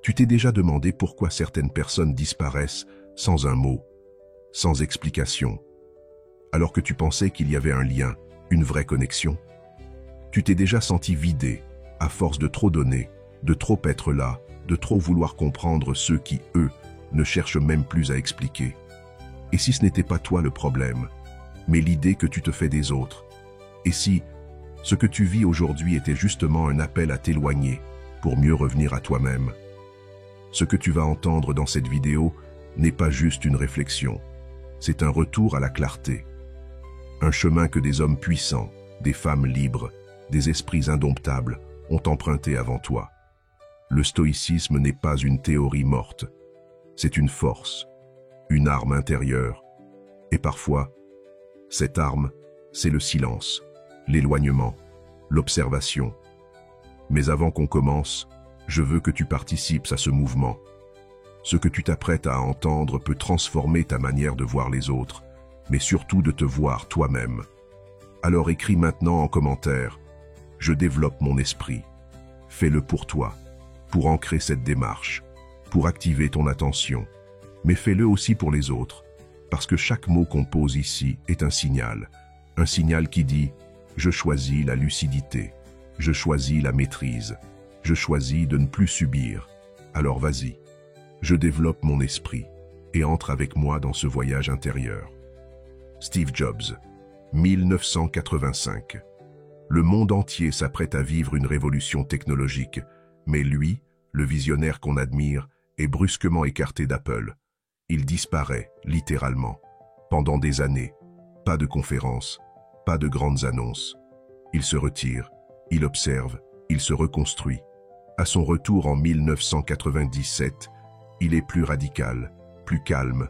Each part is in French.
Tu t'es déjà demandé pourquoi certaines personnes disparaissent sans un mot, sans explication, alors que tu pensais qu'il y avait un lien, une vraie connexion? Tu t'es déjà senti vidé, à force de trop donner, de trop être là, de trop vouloir comprendre ceux qui, eux, ne cherchent même plus à expliquer? Et si ce n'était pas toi le problème, mais l'idée que tu te fais des autres? Et si ce que tu vis aujourd'hui était justement un appel à t'éloigner pour mieux revenir à toi-même? Ce que tu vas entendre dans cette vidéo n'est pas juste une réflexion, c'est un retour à la clarté. Un chemin que des hommes puissants, des femmes libres, des esprits indomptables ont emprunté avant toi. Le stoïcisme n'est pas une théorie morte, c'est une force, une arme intérieure. Et parfois, cette arme, c'est le silence, l'éloignement, l'observation. Mais avant qu'on commence, je veux que tu participes à ce mouvement. Ce que tu t'apprêtes à entendre peut transformer ta manière de voir les autres, mais surtout de te voir toi-même. Alors écris maintenant en commentaire « Je développe mon esprit ». Fais-le pour toi, pour ancrer cette démarche, pour activer ton attention. Mais fais-le aussi pour les autres, parce que chaque mot qu'on pose ici est un signal qui dit « Je choisis la lucidité, je choisis la maîtrise, je choisis de ne plus subir. Alors vas-y, je développe mon esprit et entre avec moi dans ce voyage intérieur. » Steve Jobs, 1985. Le monde entier s'apprête à vivre une révolution technologique, mais lui, le visionnaire qu'on admire, est brusquement écarté d'Apple. Il disparaît, littéralement. Pendant des années, pas de conférences, pas de grandes annonces. Il se retire, il observe, il se reconstruit. À son retour en 1997, il est plus radical, plus calme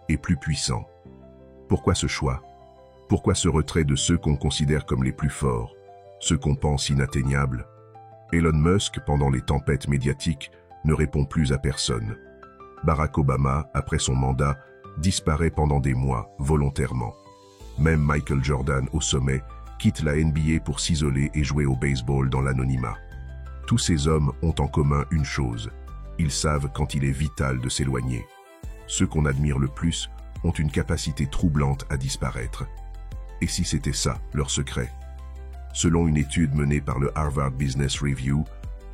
et plus puissant. Pourquoi ce choix? Pourquoi ce retrait de ceux qu'on considère comme les plus forts, ceux qu'on pense inatteignables? Elon Musk, pendant les tempêtes médiatiques, ne répond plus à personne. Barack Obama, après son mandat, disparaît pendant des mois, volontairement. Même Michael Jordan, au sommet, quitte la NBA pour s'isoler et jouer au baseball dans l'anonymat. Tous ces hommes ont en commun une chose, ils savent quand il est vital de s'éloigner. Ceux qu'on admire le plus ont une capacité troublante à disparaître. Et si c'était ça, leur secret? Selon une étude menée par le Harvard Business Review,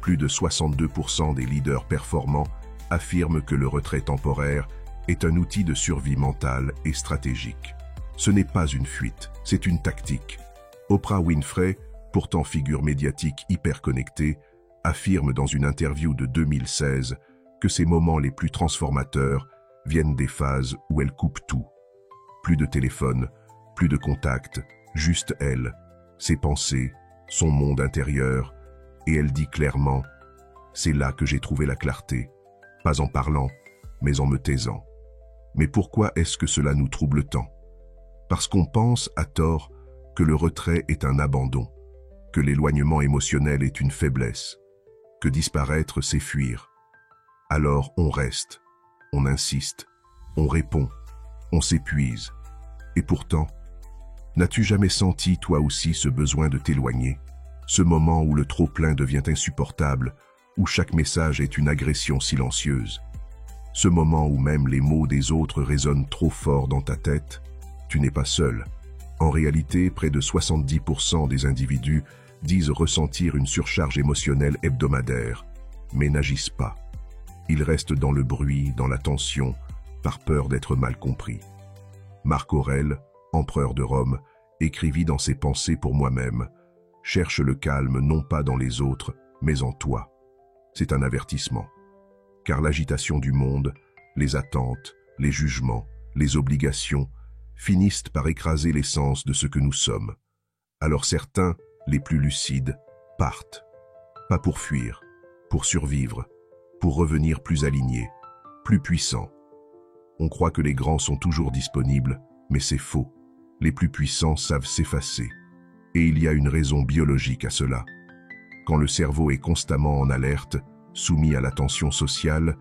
plus de 62% des leaders performants affirment que le retrait temporaire est un outil de survie mentale et stratégique. Ce n'est pas une fuite, c'est une tactique. Oprah Winfrey, pourtant figure médiatique hyper connectée, affirme dans une interview de 2016 que ses moments les plus transformateurs viennent des phases où elle coupe tout. Plus de téléphone, plus de contact, juste elle, ses pensées, son monde intérieur, et elle dit clairement « C'est là que j'ai trouvé la clarté, pas en parlant, mais en me taisant. » Mais pourquoi est-ce que cela nous trouble tant? Parce qu'on pense, à tort, que le retrait est un abandon, que l'éloignement émotionnel est une faiblesse, que disparaître c'est fuir. Alors on reste, on insiste, on répond, on s'épuise. Et pourtant, n'as-tu jamais senti toi aussi ce besoin de t'éloigner? Ce moment où le trop-plein devient insupportable, où chaque message est une agression silencieuse. Ce moment où même les mots des autres résonnent trop fort dans ta tête? Tu n'es pas seul. En réalité, près de 70% des individus disent ressentir une surcharge émotionnelle hebdomadaire, mais n'agissent pas. Ils restent dans le bruit, dans la tension, par peur d'être mal compris. Marc Aurèle, empereur de Rome, écrivit dans ses Pensées pour moi-même « Cherche le calme non pas dans les autres, mais en toi ». C'est un avertissement. Car l'agitation du monde, les attentes, les jugements, les obligations, finissent par écraser l'essence de ce que nous sommes. Alors certains, les plus lucides, partent. Pas pour fuir, pour survivre, pour revenir plus alignés, plus puissants. On croit que les grands sont toujours disponibles, mais c'est faux. Les plus puissants savent s'effacer. Et il y a une raison biologique à cela. Quand le cerveau est constamment en alerte, soumis à la tension sociale,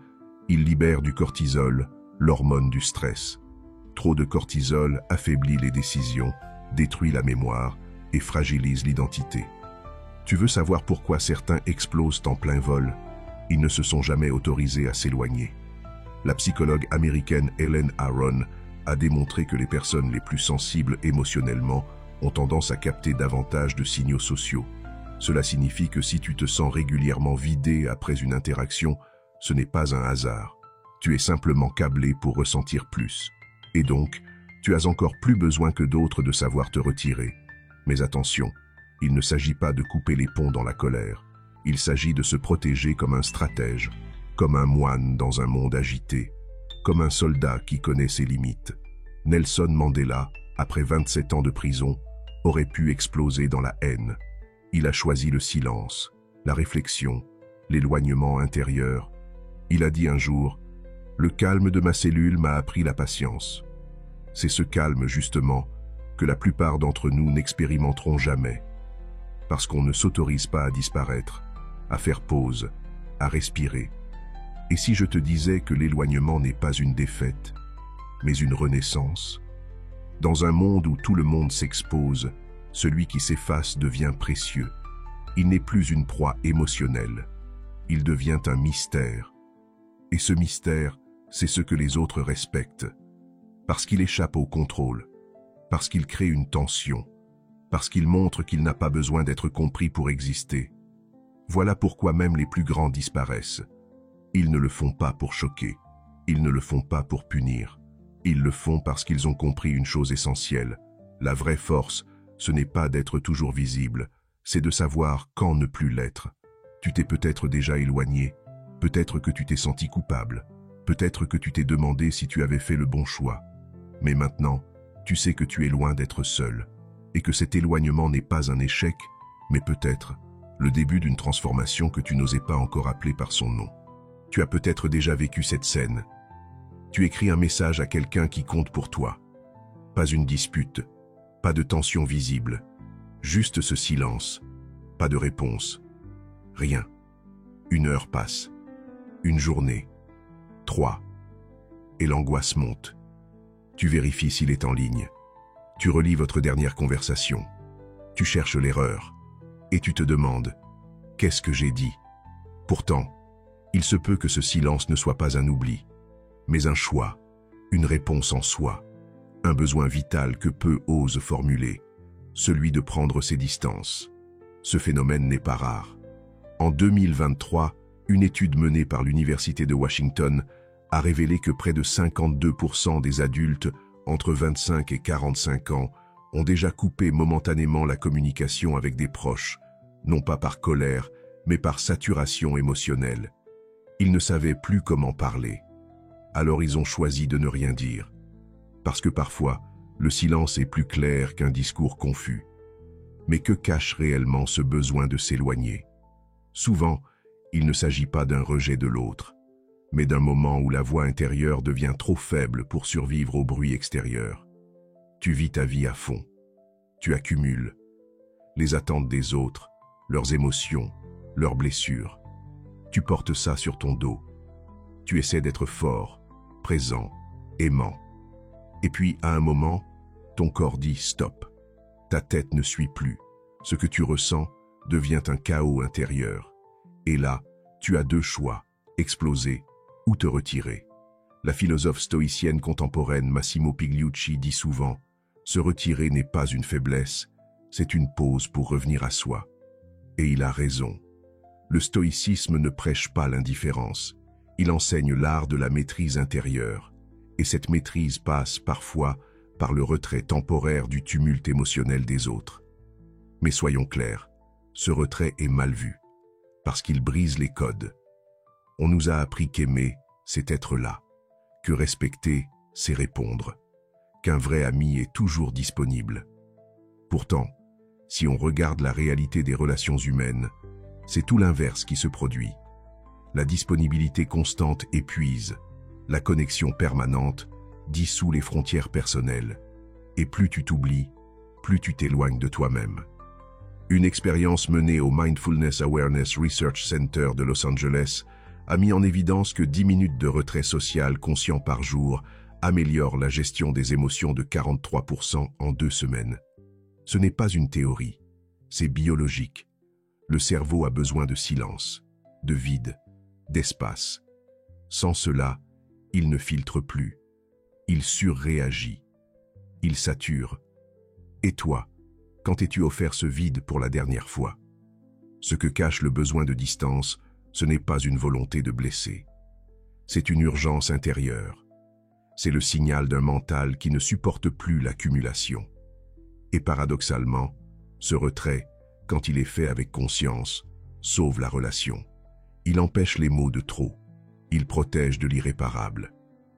il libère du cortisol, l'hormone du stress. Trop de cortisol affaiblit les décisions, détruit la mémoire et fragilise l'identité. Tu veux savoir pourquoi certains explosent en plein vol? Ils ne se sont jamais autorisés à s'éloigner. La psychologue américaine Helen Aron a démontré que les personnes les plus sensibles émotionnellement ont tendance à capter davantage de signaux sociaux. Cela signifie que si tu te sens régulièrement vidé après une interaction, ce n'est pas un hasard. Tu es simplement câblé pour ressentir plus. Et donc, tu as encore plus besoin que d'autres de savoir te retirer. Mais attention, il ne s'agit pas de couper les ponts dans la colère. Il s'agit de se protéger comme un stratège, comme un moine dans un monde agité, comme un soldat qui connaît ses limites. Nelson Mandela, après 27 ans de prison, aurait pu exploser dans la haine. Il a choisi le silence, la réflexion, l'éloignement intérieur. Il a dit un jour, « Le calme de ma cellule m'a appris la patience. » C'est ce calme, justement, que la plupart d'entre nous n'expérimenteront jamais. Parce qu'on ne s'autorise pas à disparaître, à faire pause, à respirer. Et si je te disais que l'éloignement n'est pas une défaite, mais une renaissance? Dans un monde où tout le monde s'expose, celui qui s'efface devient précieux. Il n'est plus une proie émotionnelle. Il devient un mystère. Et ce mystère, c'est ce que les autres respectent. Parce qu'il échappe au contrôle, parce qu'il crée une tension, parce qu'il montre qu'il n'a pas besoin d'être compris pour exister. Voilà pourquoi même les plus grands disparaissent. Ils ne le font pas pour choquer, ils ne le font pas pour punir. Ils le font parce qu'ils ont compris une chose essentielle. La vraie force, ce n'est pas d'être toujours visible, c'est de savoir quand ne plus l'être. Tu t'es peut-être déjà éloigné, peut-être que tu t'es senti coupable, peut-être que tu t'es demandé si tu avais fait le bon choix. Mais maintenant, tu sais que tu es loin d'être seul, et que cet éloignement n'est pas un échec, mais peut-être le début d'une transformation que tu n'osais pas encore appeler par son nom. Tu as peut-être déjà vécu cette scène. Tu écris un message à quelqu'un qui compte pour toi. Pas une dispute, pas de tension visible, juste ce silence, pas de réponse, rien. 1 heure passe, 1 journée, 3, et l'angoisse monte. Tu vérifies s'il est en ligne. Tu relis votre dernière conversation. Tu cherches l'erreur. Et tu te demandes, qu'est-ce que j'ai dit? Pourtant, il se peut que ce silence ne soit pas un oubli, mais un choix, une réponse en soi, un besoin vital que peu osent formuler, celui de prendre ses distances. Ce phénomène n'est pas rare. En 2023, une étude menée par l'Université de Washington a révélé que près de 52% des adultes entre 25 et 45 ans ont déjà coupé momentanément la communication avec des proches, non pas par colère, mais par saturation émotionnelle. Ils ne savaient plus comment parler. Alors ils ont choisi de ne rien dire. Parce que parfois, le silence est plus clair qu'un discours confus. Mais que cache réellement ce besoin de s'éloigner? Souvent, il ne s'agit pas d'un rejet de l'autre, mais d'un moment où la voix intérieure devient trop faible pour survivre au bruit extérieur. Tu vis ta vie à fond. Tu accumules les attentes des autres, leurs émotions, leurs blessures. Tu portes ça sur ton dos. Tu essaies d'être fort, présent, aimant. Et puis, à un moment, ton corps dit stop. Ta tête ne suit plus. Ce que tu ressens devient un chaos intérieur. Et là, tu as 2 choix, exploser ou te retirer. La philosophe stoïcienne contemporaine Massimo Pigliucci dit souvent « Se retirer n'est pas une faiblesse, c'est une pause pour revenir à soi. » Et il a raison. Le stoïcisme ne prêche pas l'indifférence. Il enseigne l'art de la maîtrise intérieure. Et cette maîtrise passe parfois par le retrait temporaire du tumulte émotionnel des autres. Mais soyons clairs, ce retrait est mal vu, parce qu'il brise les codes. On nous a appris qu'aimer, c'est être là, que respecter, c'est répondre, qu'un vrai ami est toujours disponible. Pourtant, si on regarde la réalité des relations humaines, c'est tout l'inverse qui se produit. La disponibilité constante épuise, la connexion permanente dissout les frontières personnelles, et plus tu t'oublies, plus tu t'éloignes de toi-même. Une expérience menée au Mindfulness Awareness Research Center de Los Angeles a mis en évidence que 10 minutes de retrait social conscient par jour améliorent la gestion des émotions de 43% en 2 semaines. Ce n'est pas une théorie, c'est biologique. Le cerveau a besoin de silence, de vide, d'espace. Sans cela, il ne filtre plus. Il surréagit. Il sature. Et toi, quand t'es-tu offert ce vide pour la dernière fois? Ce que cache le besoin de distance, ce n'est pas une volonté de blesser. C'est une urgence intérieure. C'est le signal d'un mental qui ne supporte plus l'accumulation. Et paradoxalement, ce retrait, quand il est fait avec conscience, sauve la relation. Il empêche les mots de trop. Il protège de l'irréparable.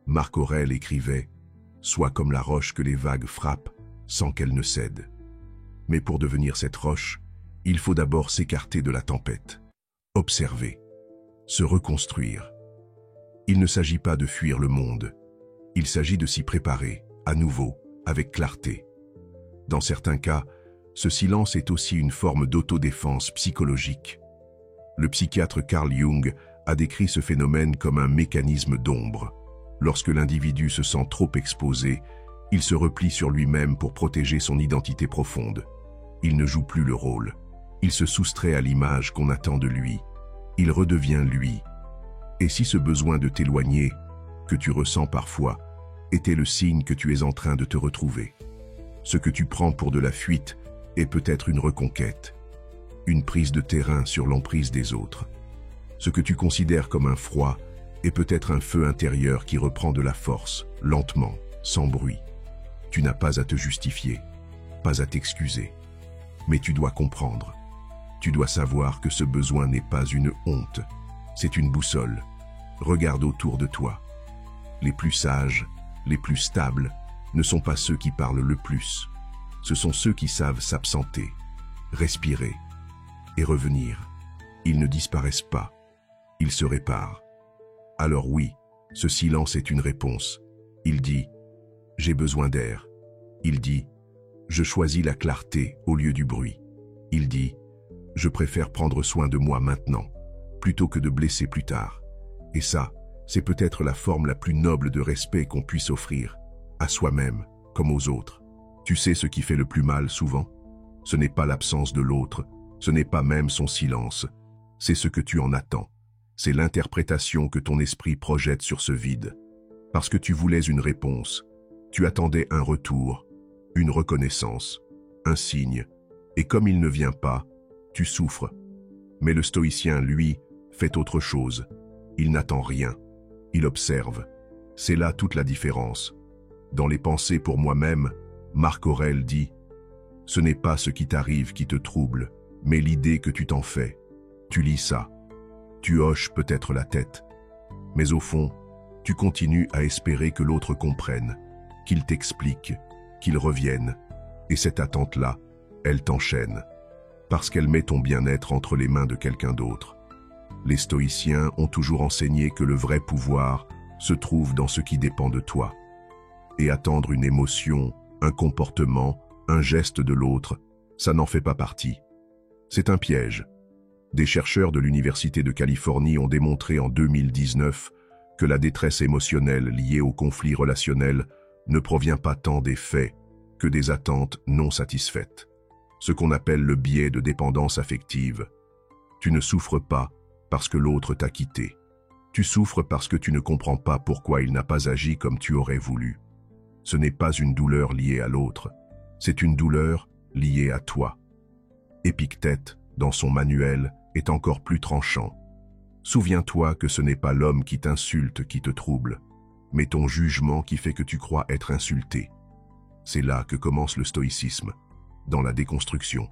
Marc Aurèle écrivait « Sois comme la roche que les vagues frappent sans qu'elle ne cède ». Mais pour devenir cette roche, il faut d'abord s'écarter de la tempête, observer, se reconstruire. Il ne s'agit pas de fuir le monde, il s'agit de s'y préparer, à nouveau, avec clarté. Dans certains cas, ce silence est aussi une forme d'autodéfense psychologique. Le psychiatre Carl Jung a décrit ce phénomène comme un mécanisme d'ombre. Lorsque l'individu se sent trop exposé, il se replie sur lui-même pour protéger son identité profonde. Il ne joue plus le rôle. Il se soustrait à l'image qu'on attend de lui. Il redevient lui. Et si ce besoin de t'éloigner, que tu ressens parfois, était le signe que tu es en train de te retrouver? Ce que tu prends pour de la fuite est peut-être une reconquête, une prise de terrain sur l'emprise des autres. Ce que tu considères comme un froid est peut-être un feu intérieur qui reprend de la force, lentement, sans bruit. Tu n'as pas à te justifier, pas à t'excuser. Mais tu dois comprendre. Tu dois savoir que ce besoin n'est pas une honte, c'est une boussole. Regarde autour de toi. Les plus sages, les plus stables, ne sont pas ceux qui parlent le plus. Ce sont ceux qui savent s'absenter, respirer et revenir. Ils ne disparaissent pas, ils se réparent. Alors oui, ce silence est une réponse. Il dit « J'ai besoin d'air ». Il dit « Je choisis la clarté au lieu du bruit ». Il dit « Je préfère prendre soin de moi maintenant, plutôt que de blesser plus tard ». Et ça, c'est peut-être la forme la plus noble de respect qu'on puisse offrir, à soi-même comme aux autres. Tu sais ce qui fait le plus mal souvent? Ce n'est pas l'absence de l'autre, ce n'est pas même son silence, c'est ce que tu en attends. C'est l'interprétation que ton esprit projette sur ce vide. Parce que tu voulais une réponse, tu attendais un retour, une reconnaissance, un signe, et comme il ne vient pas, tu souffres. Mais le stoïcien, lui, fait autre chose. Il n'attend rien, il observe. C'est là toute la différence. Dans les pensées pour moi-même, Marc Aurèle dit « Ce n'est pas ce qui t'arrive qui te trouble, mais l'idée que tu t'en fais. » Tu lis ça. Tu hoches peut-être la tête, mais au fond, tu continues à espérer que l'autre comprenne, qu'il t'explique, qu'il revienne, et cette attente-là, elle t'enchaîne, parce qu'elle met ton bien-être entre les mains de quelqu'un d'autre. Les stoïciens ont toujours enseigné que le vrai pouvoir se trouve dans ce qui dépend de toi. Et attendre une émotion, un comportement, un geste de l'autre, ça n'en fait pas partie. C'est un piège. Des chercheurs de l'Université de Californie ont démontré en 2019 que la détresse émotionnelle liée au conflit relationnel ne provient pas tant des faits que des attentes non satisfaites. Ce qu'on appelle le biais de dépendance affective. Tu ne souffres pas parce que l'autre t'a quitté. Tu souffres parce que tu ne comprends pas pourquoi il n'a pas agi comme tu aurais voulu. Ce n'est pas une douleur liée à l'autre, c'est une douleur liée à toi. Épictète, dans son manuel, est encore plus tranchant. Souviens-toi que ce n'est pas l'homme qui t'insulte qui te trouble, mais ton jugement qui fait que tu crois être insulté. C'est là que commence le stoïcisme, dans la déconstruction.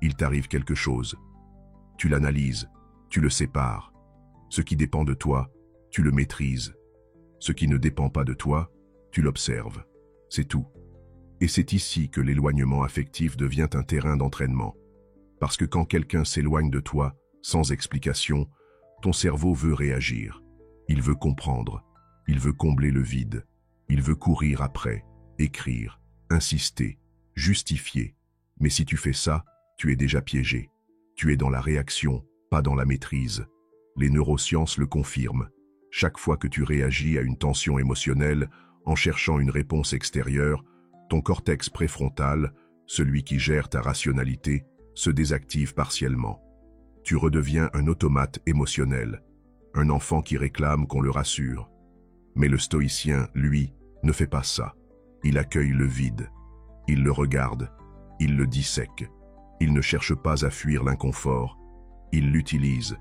Il t'arrive quelque chose. Tu l'analyses, tu le sépares. Ce qui dépend de toi, tu le maîtrises. Ce qui ne dépend pas de toi, tu l'observes. C'est tout. Et c'est ici que l'éloignement affectif devient un terrain d'entraînement. Parce que quand quelqu'un s'éloigne de toi, sans explication, ton cerveau veut réagir. Il veut comprendre. Il veut combler le vide. Il veut courir après, écrire, insister, justifier. Mais si tu fais ça, tu es déjà piégé. Tu es dans la réaction, pas dans la maîtrise. Les neurosciences le confirment. Chaque fois que tu réagis à une tension émotionnelle, en cherchant une réponse extérieure, ton cortex préfrontal, celui qui gère ta rationalité, se désactive partiellement. Tu redeviens un automate émotionnel. un enfant qui réclame qu'on le rassure. Mais le stoïcien, lui, ne fait pas ça. Il accueille le vide. Il le regarde. Il le dissèque. Il ne cherche pas à fuir l'inconfort. Il l'utilise.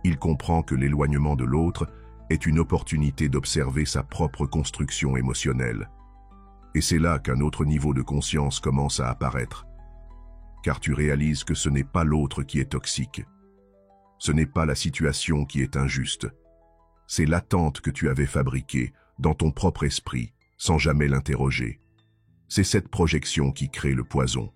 Il comprend que l'éloignement de l'autre est une opportunité d'observer sa propre construction émotionnelle. Et c'est là qu'un autre niveau de conscience commence à apparaître. Car tu réalises que ce n'est pas l'autre qui est toxique. Ce n'est pas la situation qui est injuste. C'est l'attente que tu avais fabriquée dans ton propre esprit, sans jamais l'interroger. C'est cette projection qui crée le poison.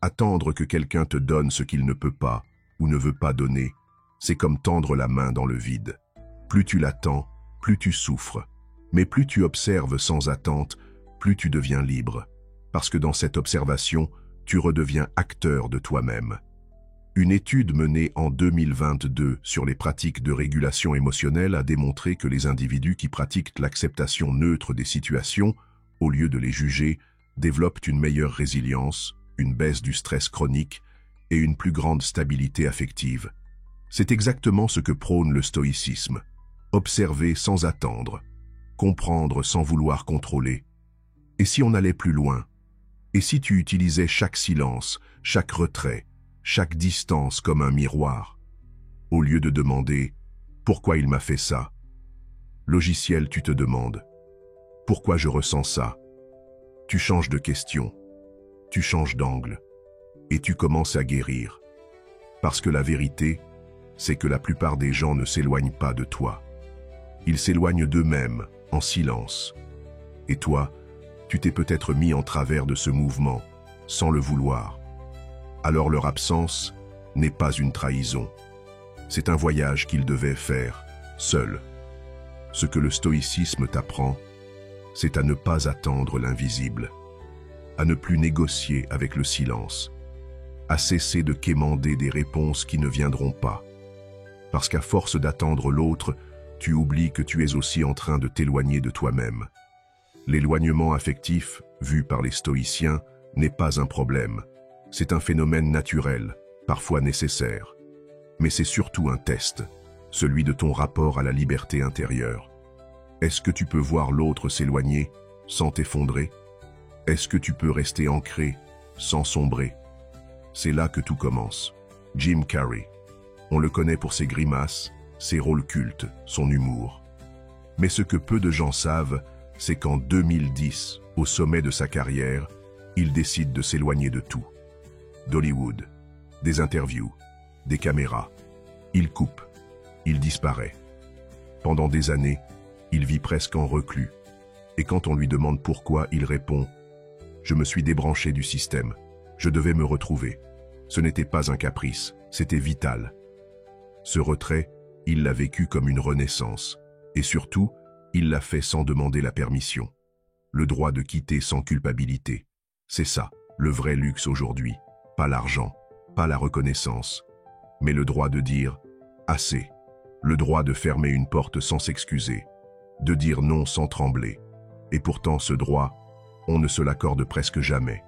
Attendre que quelqu'un te donne ce qu'il ne peut pas ou ne veut pas donner, c'est comme tendre la main dans le vide. Plus tu l'attends, plus tu souffres. Mais plus tu observes sans attente, plus tu deviens libre. Parce que dans cette observation, tu redeviens acteur de toi-même. Une étude menée en 2022 sur les pratiques de régulation émotionnelle a démontré que les individus qui pratiquent l'acceptation neutre des situations, au lieu de les juger, développent une meilleure résilience, une baisse du stress chronique et une plus grande stabilité affective. C'est exactement ce que prône le stoïcisme. Observer sans attendre, comprendre sans vouloir contrôler. Et si on allait plus loin? Et si tu utilisais chaque silence, chaque retrait, chaque distance comme un miroir? Au lieu de demander « Pourquoi il m'a fait ça ?» Logiciel, tu te demandes « Pourquoi je ressens ça ?» Tu changes de question, tu changes d'angle, et tu commences à guérir. Parce que la vérité, c'est que la plupart des gens ne s'éloignent pas de toi. Ils s'éloignent d'eux-mêmes, en silence. Et toi, tu t'es peut-être mis en travers de ce mouvement, sans le vouloir. Alors leur absence n'est pas une trahison. C'est un voyage qu'ils devaient faire, seuls. Ce que le stoïcisme t'apprend, c'est à ne pas attendre l'invisible, à ne plus négocier avec le silence, à cesser de quémander des réponses qui ne viendront pas. Parce qu'à force d'attendre l'autre, tu oublies que tu es aussi en train de t'éloigner de toi-même. L'éloignement affectif, vu par les stoïciens, n'est pas un problème. C'est un phénomène naturel, parfois nécessaire. Mais c'est surtout un test, celui de ton rapport à la liberté intérieure. Est-ce que tu peux voir l'autre s'éloigner sans t'effondrer? Est-ce que tu peux rester ancré sans sombrer? C'est là que tout commence. Jim Carrey. On le connaît pour ses grimaces, ses rôles cultes, son humour. Mais ce que peu de gens savent, c'est qu'en 2010, au sommet de sa carrière, il décide de s'éloigner de tout. D'Hollywood, des interviews, des caméras. Il coupe, il disparaît. Pendant des années, il vit presque en reclus. Et quand on lui demande pourquoi, il répond « Je me suis débranché du système. Je devais me retrouver. Ce n'était pas un caprice, c'était vital. » Ce retrait, il l'a vécu comme une renaissance. Et surtout, il l'a fait sans demander la permission. Le droit de quitter sans culpabilité. C'est ça, le vrai luxe aujourd'hui. Pas l'argent, pas la reconnaissance, mais le droit de dire « assez ». Le droit de fermer une porte sans s'excuser, de dire non sans trembler. Et pourtant, ce droit, on ne se l'accorde presque jamais.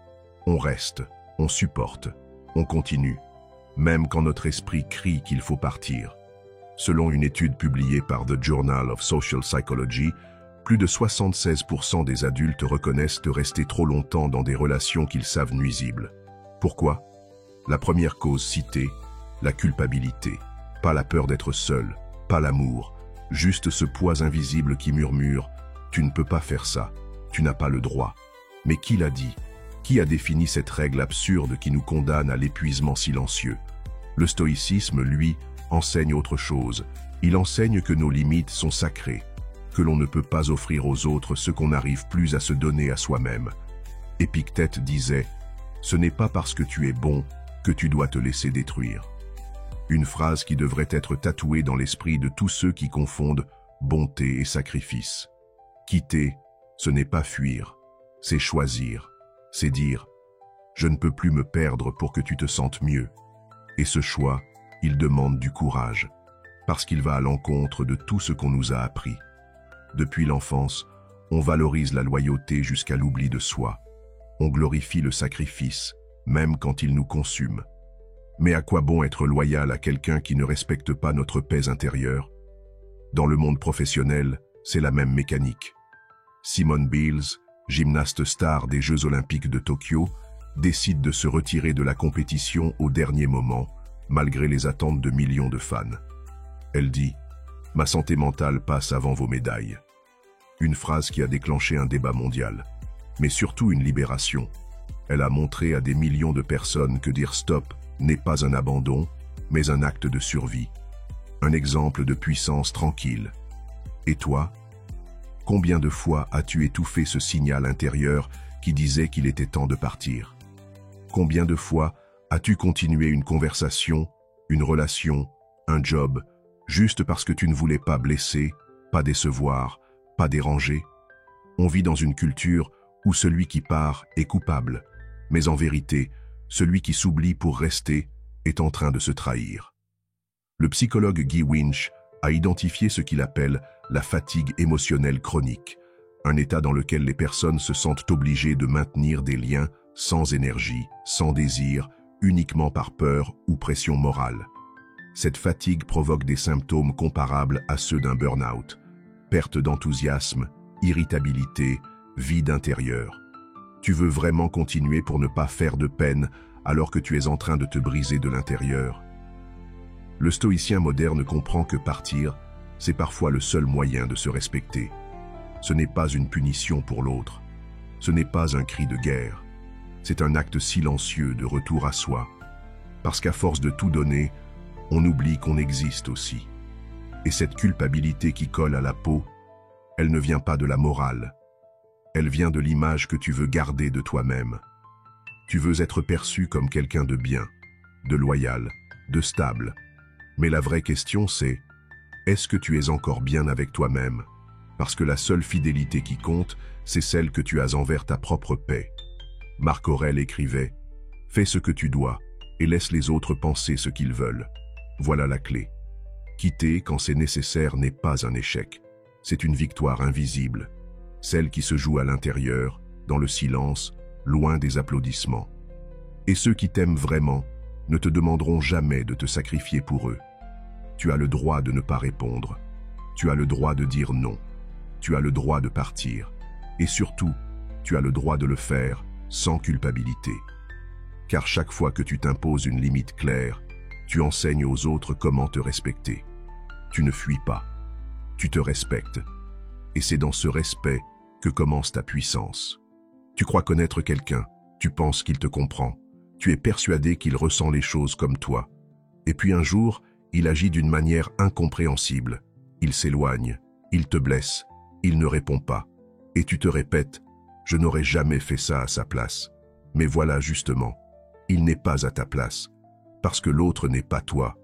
On reste, on supporte, on continue, même quand notre esprit crie qu'il faut partir. Selon une étude publiée par The Journal of Social Psychology, plus de 76% des adultes reconnaissent de rester trop longtemps dans des relations qu'ils savent nuisibles. Pourquoi? La première cause citée, la culpabilité. Pas la peur d'être seul, pas l'amour, juste ce poids invisible qui murmure « Tu ne peux pas faire ça, tu n'as pas le droit ». Mais qui l'a dit? Qui a défini cette règle absurde qui nous condamne à l'épuisement silencieux? Le stoïcisme, lui, enseigne autre chose. Il enseigne que nos limites sont sacrées, que l'on ne peut pas offrir aux autres ce qu'on n'arrive plus à se donner à soi-même. Épictète disait « Ce n'est pas parce que tu es bon que tu dois te laisser détruire ». Une phrase qui devrait être tatouée dans l'esprit de tous ceux qui confondent bonté et sacrifice. Quitter, ce n'est pas fuir, c'est choisir, c'est dire « Je ne peux plus me perdre pour que tu te sentes mieux ». Et ce choix, il demande du courage, parce qu'il va à l'encontre de tout ce qu'on nous a appris. Depuis l'enfance, on valorise la loyauté jusqu'à l'oubli de soi. On glorifie le sacrifice, même quand il nous consume. Mais à quoi bon être loyal à quelqu'un qui ne respecte pas notre paix intérieure? Dans le monde professionnel, c'est la même mécanique. Simone Biles, gymnaste star des Jeux Olympiques de Tokyo, décide de se retirer de la compétition au dernier moment, malgré les attentes de millions de fans. Elle dit « Ma santé mentale passe avant vos médailles ». Une phrase qui a déclenché un débat mondial, mais surtout une libération. Elle a montré à des millions de personnes que dire stop n'est pas un abandon, mais un acte de survie. Un exemple de puissance tranquille. Et toi? Combien de fois as-tu étouffé ce signal intérieur qui disait qu'il était temps de partir? Combien de fois as-tu continué une conversation, une relation, un job, juste parce que tu ne voulais pas blesser, pas décevoir, pas déranger? On vit dans une culture où celui qui part est coupable, mais en vérité, celui qui s'oublie pour rester est en train de se trahir. Le psychologue Guy Winch a identifié ce qu'il appelle la fatigue émotionnelle chronique, un état dans lequel les personnes se sentent obligées de maintenir des liens sans énergie, sans désir, uniquement par peur ou pression morale. Cette fatigue provoque des symptômes comparables à ceux d'un burn-out, perte d'enthousiasme, irritabilité, vide intérieur. Tu veux vraiment continuer pour ne pas faire de peine alors que tu es en train de te briser de l'intérieur? Le stoïcien moderne comprend que partir, c'est parfois le seul moyen de se respecter. Ce n'est pas une punition pour l'autre. Ce n'est pas un cri de guerre. C'est un acte silencieux de retour à soi. Parce qu'à force de tout donner, on oublie qu'on existe aussi. Et cette culpabilité qui colle à la peau, elle ne vient pas de la morale. Elle vient de l'image que tu veux garder de toi-même. Tu veux être perçu comme quelqu'un de bien, de loyal, de stable. Mais la vraie question c'est, est-ce que tu es encore bien avec toi-même? Parce que la seule fidélité qui compte, c'est celle que tu as envers ta propre paix. Marc Aurèle écrivait « Fais ce que tu dois et laisse les autres penser ce qu'ils veulent. » Voilà la clé. Quitter quand c'est nécessaire n'est pas un échec. C'est une victoire invisible. Celle qui se joue à l'intérieur, dans le silence, loin des applaudissements. Et ceux qui t'aiment vraiment ne te demanderont jamais de te sacrifier pour eux. Tu as le droit de ne pas répondre. Tu as le droit de dire non. Tu as le droit de partir. Et surtout, tu as le droit de le faire sans culpabilité. Car chaque fois que tu t'imposes une limite claire, tu enseignes aux autres comment te respecter. Tu ne fuis pas. Tu te respectes. Et c'est dans ce respect que commence ta puissance. Tu crois connaître quelqu'un, tu penses qu'il te comprend, tu es persuadé qu'il ressent les choses comme toi. Et puis un jour, il agit d'une manière incompréhensible. Il s'éloigne, il te blesse, il ne répond pas. Et tu te répètes, je n'aurais jamais fait ça à sa place. Mais voilà justement, il n'est pas à ta place, parce que l'autre n'est pas toi.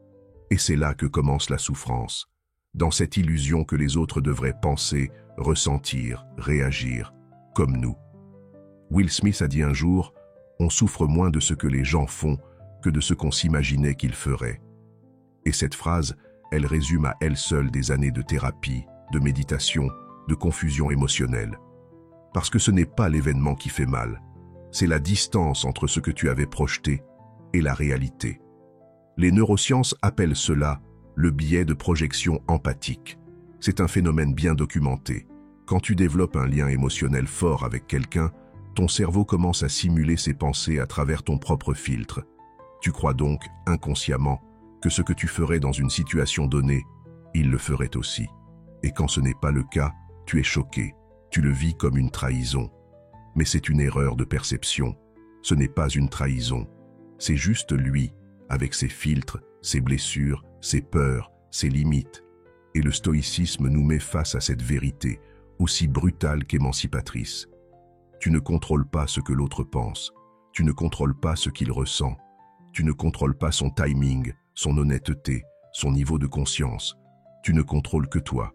Et c'est là que commence la souffrance, dans cette illusion que les autres devraient penser, ressentir, réagir, comme nous. Will Smith a dit un jour, on souffre moins de ce que les gens font que de ce qu'on s'imaginait qu'ils feraient. Et cette phrase, elle résume à elle seule des années de thérapie, de méditation, de confusion émotionnelle. Parce que ce n'est pas l'événement qui fait mal, c'est la distance entre ce que tu avais projeté et la réalité. Les neurosciences appellent cela le biais de projection empathique. C'est un phénomène bien documenté. Quand tu développes un lien émotionnel fort avec quelqu'un, ton cerveau commence à simuler ses pensées à travers ton propre filtre. Tu crois donc, inconsciemment, que ce que tu ferais dans une situation donnée, il le ferait aussi. Et quand ce n'est pas le cas, tu es choqué, tu le vis comme une trahison. Mais c'est une erreur de perception. Ce n'est pas une trahison. C'est juste lui, avec ses filtres, ses blessures, ses peurs, ses limites. Et le stoïcisme nous met face à cette vérité, aussi brutale qu'émancipatrice. Tu ne contrôles pas ce que l'autre pense. Tu ne contrôles pas ce qu'il ressent. Tu ne contrôles pas son timing, son honnêteté, son niveau de conscience. Tu ne contrôles que toi.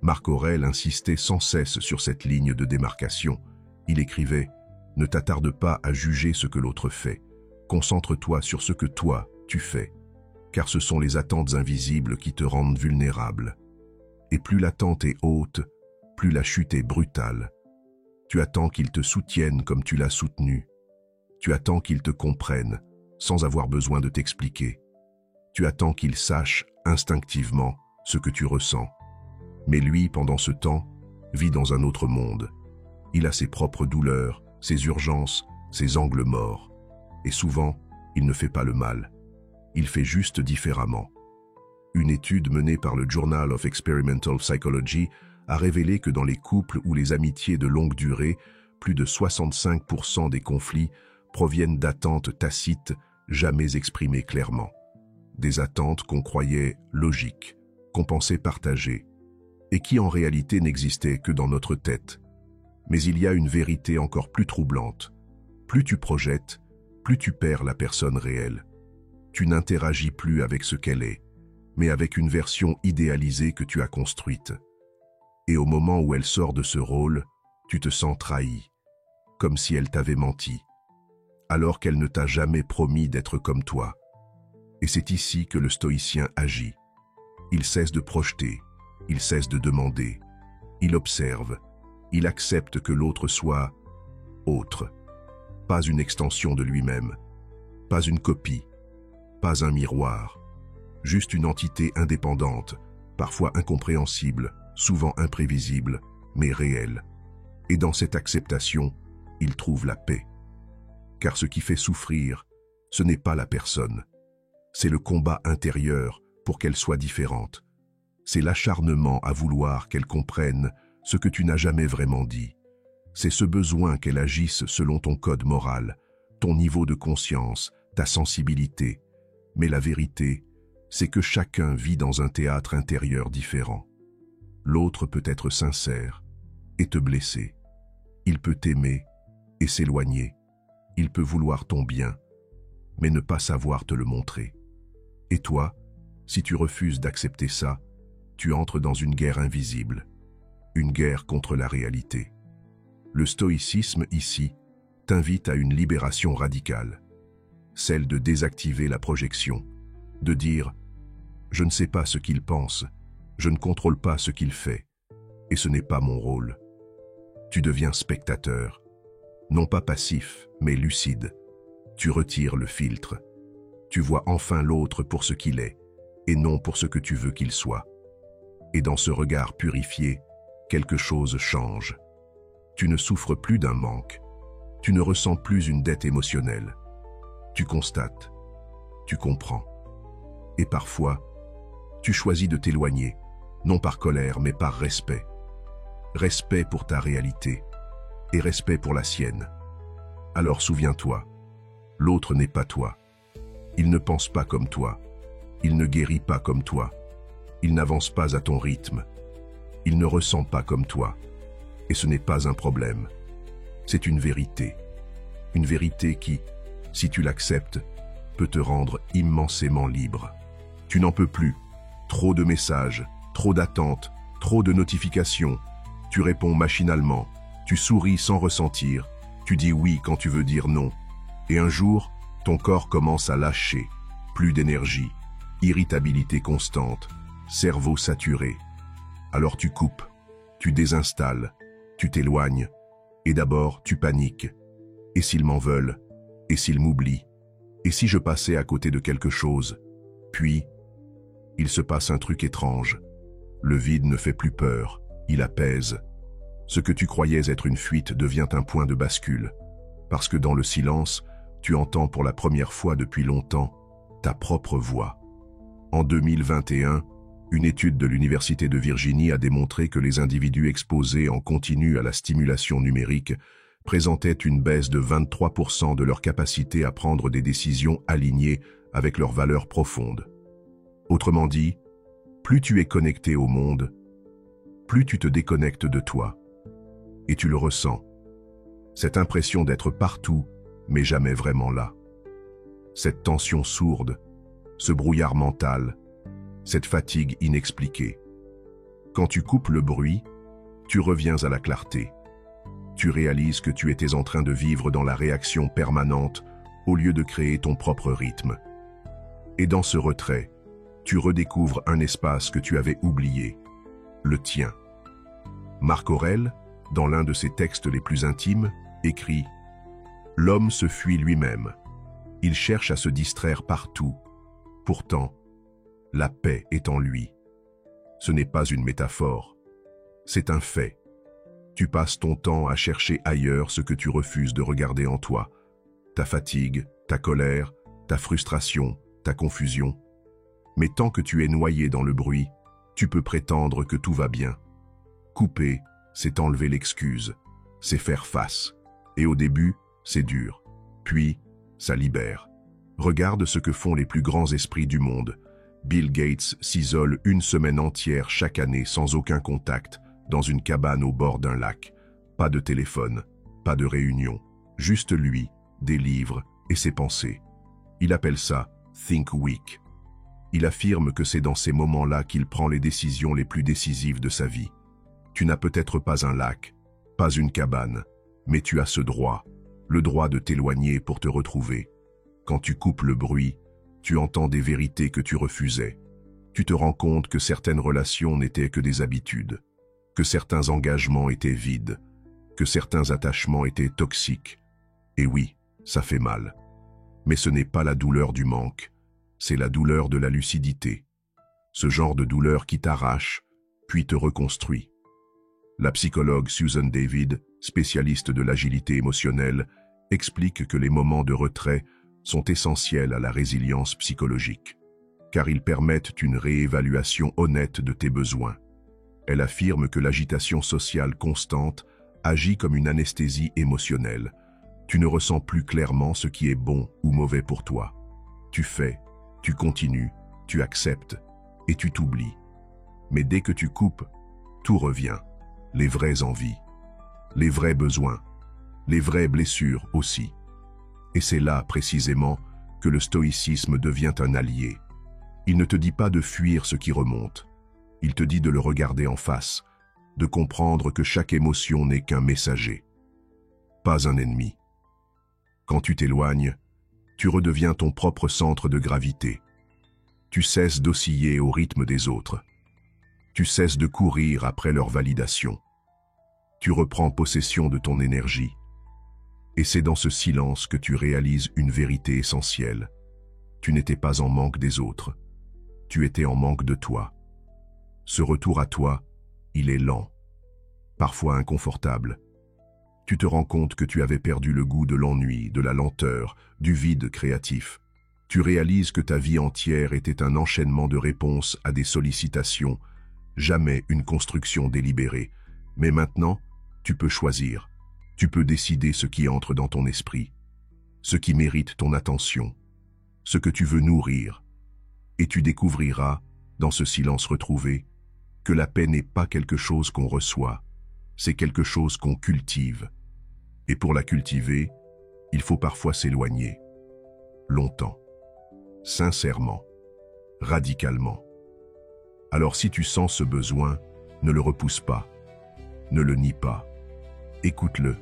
Marc Aurèle insistait sans cesse sur cette ligne de démarcation. Il écrivait « Ne t'attarde pas à juger ce que l'autre fait. Concentre-toi sur ce que toi, tu fais. Car ce sont les attentes invisibles qui te rendent vulnérable. Et plus l'attente est haute, plus la chute est brutale. Tu attends qu'ils te soutiennent comme tu l'as soutenu. Tu attends qu'ils te comprennent, sans avoir besoin de t'expliquer. Tu attends qu'ils sachent, instinctivement, ce que tu ressens. Mais lui, pendant ce temps, vit dans un autre monde. Il a ses propres douleurs, ses urgences, ses angles morts. Et souvent, il ne fait pas le mal. Il fait juste différemment. Une étude menée par le Journal of Experimental Psychology a révélé que dans les couples ou les amitiés de longue durée, plus de 65% des conflits proviennent d'attentes tacites jamais exprimées clairement. Des attentes qu'on croyait logiques, qu'on pensait partagées, et qui en réalité n'existaient que dans notre tête. Mais il y a une vérité encore plus troublante. Plus tu projettes, plus tu perds la personne réelle. Tu n'interagis plus avec ce qu'elle est, mais avec une version idéalisée que tu as construite. Et au moment où elle sort de ce rôle, tu te sens trahi, comme si elle t'avait menti, alors qu'elle ne t'a jamais promis d'être comme toi. Et c'est ici que le stoïcien agit. Il cesse de projeter, il cesse de demander, il observe, il accepte que l'autre soit autre, pas une extension de lui-même, pas une copie, pas un miroir, juste une entité indépendante, parfois incompréhensible, souvent imprévisible, mais réelle. Et dans cette acceptation, il trouve la paix. Car ce qui fait souffrir, ce n'est pas la personne. C'est le combat intérieur pour qu'elle soit différente. C'est l'acharnement à vouloir qu'elle comprenne ce que tu n'as jamais vraiment dit. C'est ce besoin qu'elle agisse selon ton code moral, ton niveau de conscience, ta sensibilité. Mais la vérité, c'est que chacun vit dans un théâtre intérieur différent. L'autre peut être sincère et te blesser. Il peut t'aimer et s'éloigner. Il peut vouloir ton bien, mais ne pas savoir te le montrer. Et toi, si tu refuses d'accepter ça, tu entres dans une guerre invisible, une guerre contre la réalité. Le stoïcisme, ici, t'invite à une libération radicale, celle de désactiver la projection, de dire « Je ne sais pas ce qu'il pense, je ne contrôle pas ce qu'il fait, et ce n'est pas mon rôle. » Tu deviens spectateur, non pas passif, mais lucide. Tu retires le filtre. Tu vois enfin l'autre pour ce qu'il est, et non pour ce que tu veux qu'il soit. Et dans ce regard purifié, quelque chose change. Tu ne souffres plus d'un manque. Tu ne ressens plus une dette émotionnelle. Tu constates. Tu comprends. Et parfois, tu choisis de t'éloigner, non par colère, mais par respect. Respect pour ta réalité et respect pour la sienne. Alors souviens-toi, l'autre n'est pas toi. Il ne pense pas comme toi. Il ne guérit pas comme toi. Il n'avance pas à ton rythme. Il ne ressent pas comme toi. Et ce n'est pas un problème. C'est une vérité. Une vérité qui, si tu l'acceptes, peut te rendre immensément libre. Tu n'en peux plus. Trop de messages, trop d'attentes, trop de notifications. Tu réponds machinalement. Tu souris sans ressentir. Tu dis oui quand tu veux dire non. Et un jour, ton corps commence à lâcher. Plus d'énergie, irritabilité constante, cerveau saturé. Alors tu coupes, tu désinstalles, tu t'éloignes. Et d'abord, tu paniques. Et s'ils m'en veulent? Et s'ils m'oublient? Et si je passais à côté de quelque chose? Puis, il se passe un truc étrange. Le vide ne fait plus peur, il apaise. Ce que tu croyais être une fuite devient un point de bascule. Parce que dans le silence, tu entends pour la première fois depuis longtemps ta propre voix. En 2021, une étude de l'Université de Virginie a démontré que les individus exposés en continu à la stimulation numérique présentaient une baisse de 23% de leur capacité à prendre des décisions alignées avec leurs valeurs profondes. Autrement dit, plus tu es connecté au monde, plus tu te déconnectes de toi. Et tu le ressens. Cette impression d'être partout, mais jamais vraiment là. Cette tension sourde, ce brouillard mental, cette fatigue inexpliquée. Quand tu coupes le bruit, tu reviens à la clarté. Tu réalises que tu étais en train de vivre dans la réaction permanente au lieu de créer ton propre rythme. Et dans ce retrait, tu redécouvres un espace que tu avais oublié, le tien. Marc Aurèle, dans l'un de ses textes les plus intimes, écrit « L'homme se fuit lui-même. Il cherche à se distraire partout. Pourtant, la paix est en lui. Ce n'est pas une métaphore. C'est un fait. Tu passes ton temps à chercher ailleurs ce que tu refuses de regarder en toi. Ta fatigue, ta colère, ta frustration, ta confusion. Mais tant que tu es noyé dans le bruit, tu peux prétendre que tout va bien. Couper, c'est enlever l'excuse, c'est faire face. Et au début, c'est dur. Puis, ça libère. Regarde ce que font les plus grands esprits du monde. Bill Gates s'isole une semaine entière chaque année sans aucun contact, dans une cabane au bord d'un lac. Pas de téléphone, pas de réunion, juste lui, des livres et ses pensées. Il appelle ça « Think Weak ». Il affirme que c'est dans ces moments-là qu'il prend les décisions les plus décisives de sa vie. Tu n'as peut-être pas un lac, pas une cabane, mais tu as ce droit, le droit de t'éloigner pour te retrouver. Quand tu coupes le bruit, tu entends des vérités que tu refusais. Tu te rends compte que certaines relations n'étaient que des habitudes, que certains engagements étaient vides, que certains attachements étaient toxiques. Et oui, ça fait mal. Mais ce n'est pas la douleur du manque, c'est la douleur de la lucidité. Ce genre de douleur qui t'arrache, puis te reconstruit. La psychologue Susan David, spécialiste de l'agilité émotionnelle, explique que les moments de retrait sont essentiels à la résilience psychologique, car ils permettent une réévaluation honnête de tes besoins. Elle affirme que l'agitation sociale constante agit comme une anesthésie émotionnelle. Tu ne ressens plus clairement ce qui est bon ou mauvais pour toi. Tu fais, tu continues, tu acceptes et tu t'oublies. Mais dès que tu coupes, tout revient. Les vraies envies, les vrais besoins, les vraies blessures aussi. Et c'est là, précisément, que le stoïcisme devient un allié. Il ne te dit pas de fuir ce qui remonte. Il te dit de le regarder en face, de comprendre que chaque émotion n'est qu'un messager, pas un ennemi. Quand tu t'éloignes, tu redeviens ton propre centre de gravité. Tu cesses d'osciller au rythme des autres. Tu cesses de courir après leur validation. Tu reprends possession de ton énergie. Et c'est dans ce silence que tu réalises une vérité essentielle. Tu n'étais pas en manque des autres. Tu étais en manque de toi. Ce retour à toi, il est lent, parfois inconfortable. Tu te rends compte que tu avais perdu le goût de l'ennui, de la lenteur, du vide créatif. Tu réalises que ta vie entière était un enchaînement de réponses à des sollicitations, jamais une construction délibérée. Mais maintenant, tu peux choisir. Tu peux décider ce qui entre dans ton esprit, ce qui mérite ton attention, ce que tu veux nourrir. Et tu découvriras, dans ce silence retrouvé, que la paix n'est pas quelque chose qu'on reçoit, c'est quelque chose qu'on cultive. Et pour la cultiver, il faut parfois s'éloigner. Longtemps. Sincèrement. Radicalement. Alors si tu sens ce besoin, ne le repousse pas. Ne le nie pas. Écoute-le.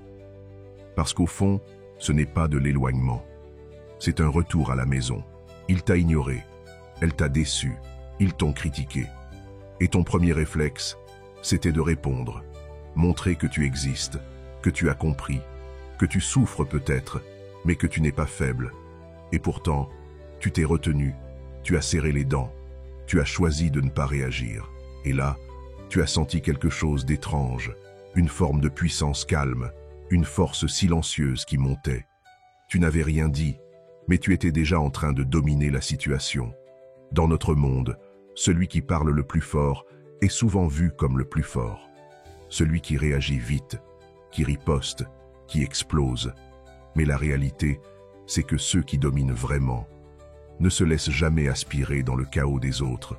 Parce qu'au fond, ce n'est pas de l'éloignement. C'est un retour à la maison. Il t'a ignoré. Elle t'a déçu. Ils t'ont critiqué. Et ton premier réflexe, c'était de répondre. Montrer que tu existes, que tu as compris, que tu souffres peut-être, mais que tu n'es pas faible. Et pourtant, tu t'es retenu, tu as serré les dents, tu as choisi de ne pas réagir. Et là, tu as senti quelque chose d'étrange, une forme de puissance calme, une force silencieuse qui montait. Tu n'avais rien dit, mais tu étais déjà en train de dominer la situation. Dans notre monde, celui qui parle le plus fort est souvent vu comme le plus fort. Celui qui réagit vite, qui riposte, qui explose. Mais la réalité, c'est que ceux qui dominent vraiment ne se laissent jamais aspirer dans le chaos des autres.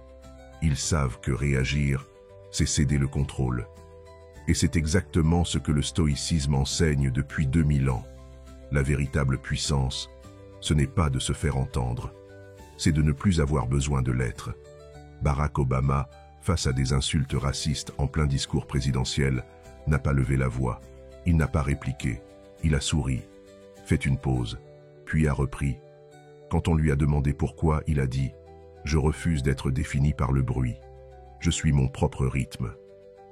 Ils savent que réagir, c'est céder le contrôle. Et c'est exactement ce que le stoïcisme enseigne depuis 2000 ans. La véritable puissance, ce n'est pas de se faire entendre, c'est de ne plus avoir besoin de l'être. Barack Obama, face à des insultes racistes en plein discours présidentiel, n'a pas levé la voix, il n'a pas répliqué, il a souri, fait une pause, puis a repris. Quand on lui a demandé pourquoi, il a dit « Je refuse d'être défini par le bruit, je suis mon propre rythme ».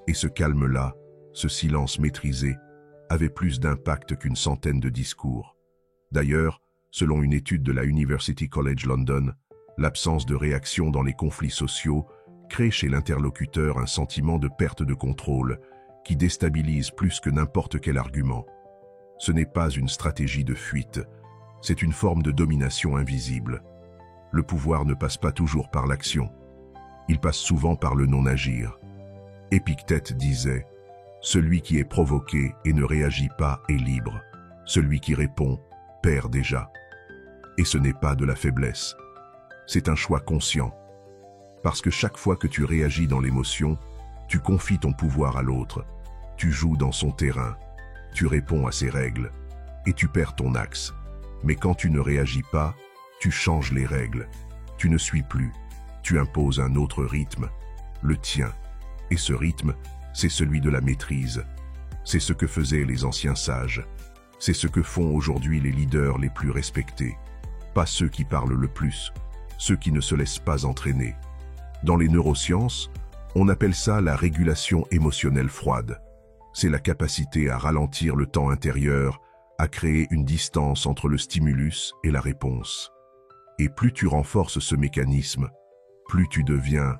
Et ce calme-là, ce silence maîtrisé, avait plus d'impact qu'une centaine de discours. D'ailleurs, selon une étude de la University College London, l'absence de réaction dans les conflits sociaux crée chez l'interlocuteur un sentiment de perte de contrôle qui déstabilise plus que n'importe quel argument. Ce n'est pas une stratégie de fuite, c'est une forme de domination invisible. Le pouvoir ne passe pas toujours par l'action. Il passe souvent par le non-agir. Épictète disait « Celui qui est provoqué et ne réagit pas est libre. Celui qui répond perd déjà. » Et ce n'est pas de la faiblesse. C'est un choix conscient. Parce que chaque fois que tu réagis dans l'émotion, tu confies ton pouvoir à l'autre. Tu joues dans son terrain. Tu réponds à ses règles. Et tu perds ton axe. Mais quand tu ne réagis pas, tu changes les règles. Tu ne suis plus. Tu imposes un autre rythme, le tien. Et ce rythme, c'est celui de la maîtrise. C'est ce que faisaient les anciens sages. C'est ce que font aujourd'hui les leaders les plus respectés. Pas ceux qui parlent le plus, ceux qui ne se laissent pas entraîner. Dans les neurosciences, on appelle ça la régulation émotionnelle froide. C'est la capacité à ralentir le temps intérieur, à créer une distance entre le stimulus et la réponse. Et plus tu renforces ce mécanisme, plus tu deviens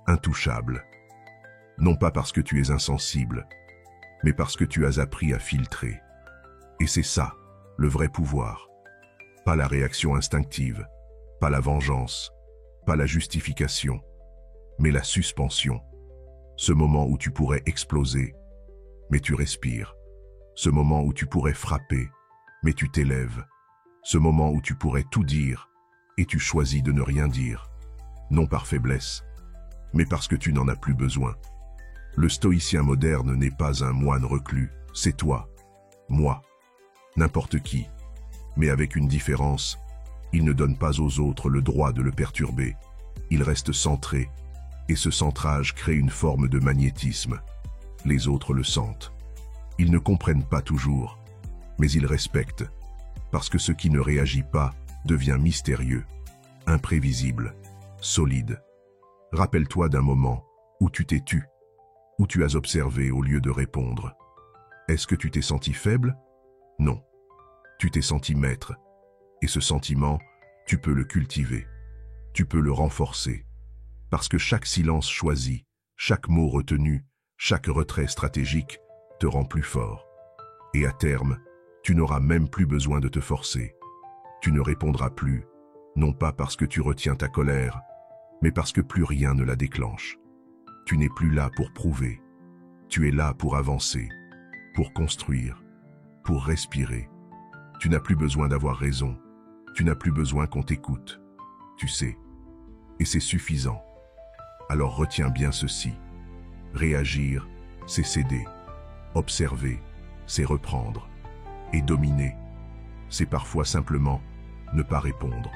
intouchable. Non pas parce que tu es insensible, mais parce que tu as appris à filtrer. Et c'est ça, le vrai pouvoir. Pas la réaction instinctive, pas la vengeance, pas la justification, mais la suspension. Ce moment où tu pourrais exploser, mais tu respires. Ce moment où tu pourrais frapper, mais tu t'élèves. Ce moment où tu pourrais tout dire, et tu choisis de ne rien dire. Non par faiblesse, mais parce que tu n'en as plus besoin. Le stoïcien moderne n'est pas un moine reclus, c'est toi, moi, n'importe qui. Mais avec une différence, il ne donne pas aux autres le droit de le perturber. Il reste centré, et ce centrage crée une forme de magnétisme. Les autres le sentent. Ils ne comprennent pas toujours, mais ils respectent, parce que ce qui ne réagit pas devient mystérieux, imprévisible, solide. Rappelle-toi d'un moment où tu t'es tu, où tu as observé au lieu de répondre. Est-ce que tu t'es senti faible? Non. Tu t'es senti maître. Et ce sentiment, tu peux le cultiver. Tu peux le renforcer. Parce que chaque silence choisi, chaque mot retenu, chaque retrait stratégique te rend plus fort. Et à terme, tu n'auras même plus besoin de te forcer. Tu ne répondras plus, non pas parce que tu retiens ta colère, mais parce que plus rien ne la déclenche. Tu n'es plus là pour prouver. Tu es là pour avancer, pour construire, pour respirer. Tu n'as plus besoin d'avoir raison. Tu n'as plus besoin qu'on t'écoute. Tu sais. Et c'est suffisant. Alors retiens bien ceci. Réagir, c'est céder. Observer, c'est reprendre. Et dominer, c'est parfois simplement ne pas répondre.